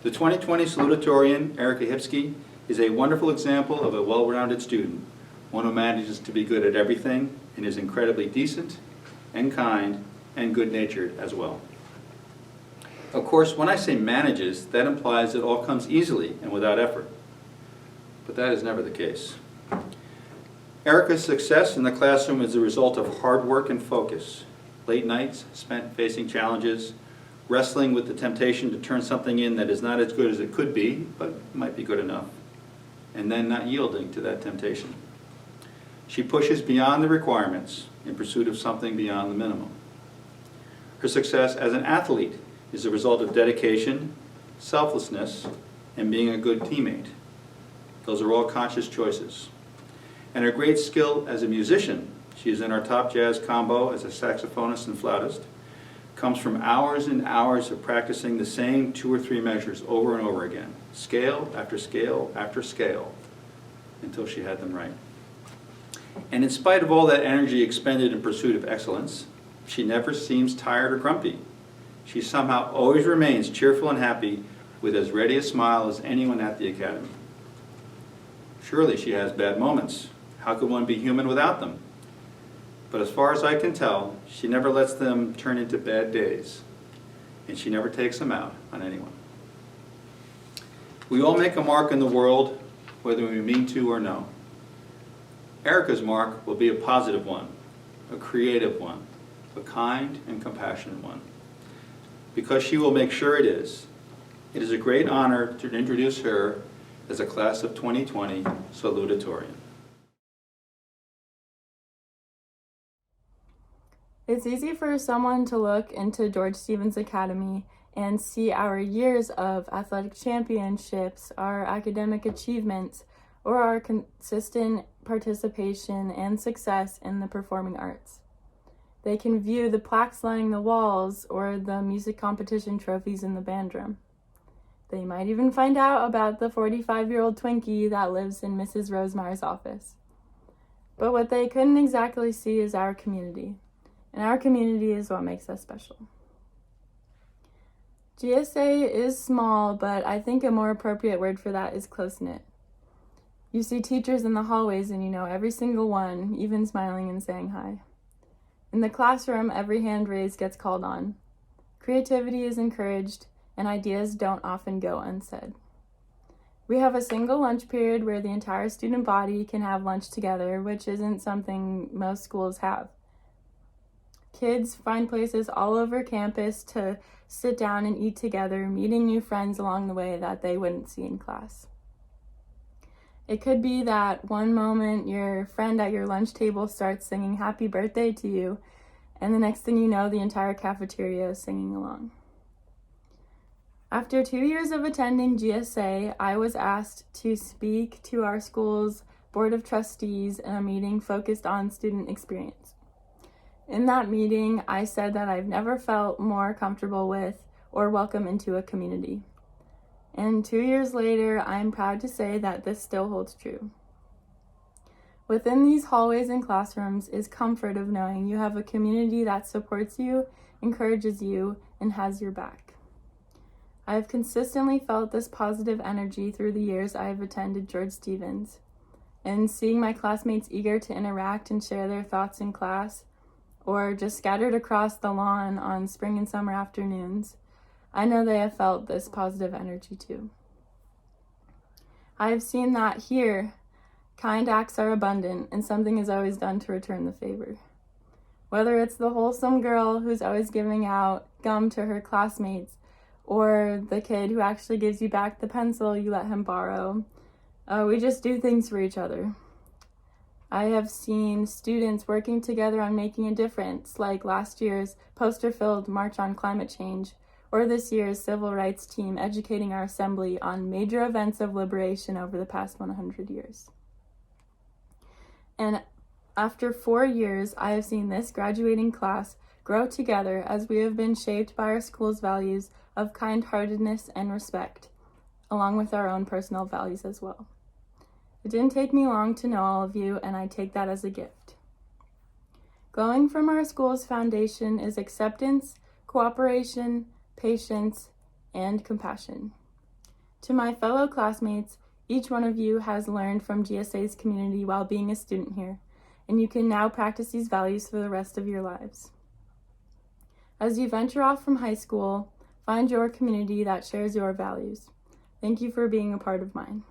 The 2020 Salutatorian Erika Hipsky is a wonderful example of a well-rounded student, one who manages to be good at everything and is incredibly decent and kind and good-natured as well. Of course, when I say manages, that implies it all comes easily and without effort. But that is never the case. Erika's success in the classroom is the result of hard work and focus, late nights spent facing challenges, wrestling with the temptation to turn something in that is not as good as it could be, but might be good enough, and then not yielding to that temptation. She pushes beyond the requirements in pursuit of something beyond the minimum. Her success as an athlete is the result of dedication, selflessness, and being a good teammate. Those are all conscious choices. And her great skill as a musician, she is in our top jazz combo as a saxophonist and flautist, comes from hours and hours of practicing the same 2 or 3 measures over and over again, scale after scale after scale, until she had them right. And in spite of all that energy expended in pursuit of excellence, she never seems tired or grumpy. She somehow always remains cheerful and happy, with as ready a smile as anyone at the academy. Surely she has bad moments. How could one be human without them? But as far as I can tell, she never lets them turn into bad days, and she never takes them out on anyone. We all make a mark in the world, whether we mean to or no. Erika's mark will be a positive one, a creative one, a kind and compassionate one, because she will make sure it is. It is a great honor to introduce her as a class of 2020 salutatorian. It's easy for someone to look into George Stevens Academy and see our years of athletic championships, our academic achievements, or our consistent participation and success in the performing arts. They can view the plaques lining the walls or the music competition trophies in the band room. They might even find out about the 45-year-old Twinkie that lives in Mrs. Rosemeyer's office. But what they couldn't exactly see is our community. And our community is what makes us special. GSA is small, but I think a more appropriate word for that is close-knit. You see teachers in the hallways and you know every single one, even smiling and saying hi. In the classroom, every hand raised gets called on. Creativity is encouraged, and ideas don't often go unsaid. We have a single lunch period where the entire student body can have lunch together, which isn't something most schools have. Kids find places all over campus to sit down and eat together, meeting new friends along the way that they wouldn't see in class. It could be that one moment your friend at your lunch table starts singing happy birthday to you, and the next thing you know, the entire cafeteria is singing along. After 2 years of attending GSA, I was asked to speak to our school's Board of Trustees in a meeting focused on student experience. In that meeting, I said that I've never felt more comfortable with or welcome into a community. And 2 years later, I'm proud to say that this still holds true. Within these hallways and classrooms is comfort of knowing you have a community that supports you, encourages you, and has your back. I have consistently felt this positive energy through the years I have attended George Stevens. And seeing my classmates eager to interact and share their thoughts in class, or just scattered across the lawn on spring and summer afternoons, I know they have felt this positive energy too. I have seen that here, kind acts are abundant and something is always done to return the favor. Whether it's the wholesome girl who's always giving out gum to her classmates, or the kid who actually gives you back the pencil you let him borrow, we just do things for each other. I have seen students working together on making a difference, like last year's poster-filled March on Climate Change, or this year's Civil Rights team educating our assembly on major events of liberation over the past 100 years. And after 4 years, I have seen this graduating class grow together as we have been shaped by our school's values of kind-heartedness and respect, along with our own personal values as well. It didn't take me long to know all of you, and I take that as a gift. Glowing from our school's foundation is acceptance, cooperation, patience, and compassion. To my fellow classmates, each one of you has learned from GSA's community while being a student here, and you can now practice these values for the rest of your lives. As you venture off from high school, find your community that shares your values. Thank you for being a part of mine.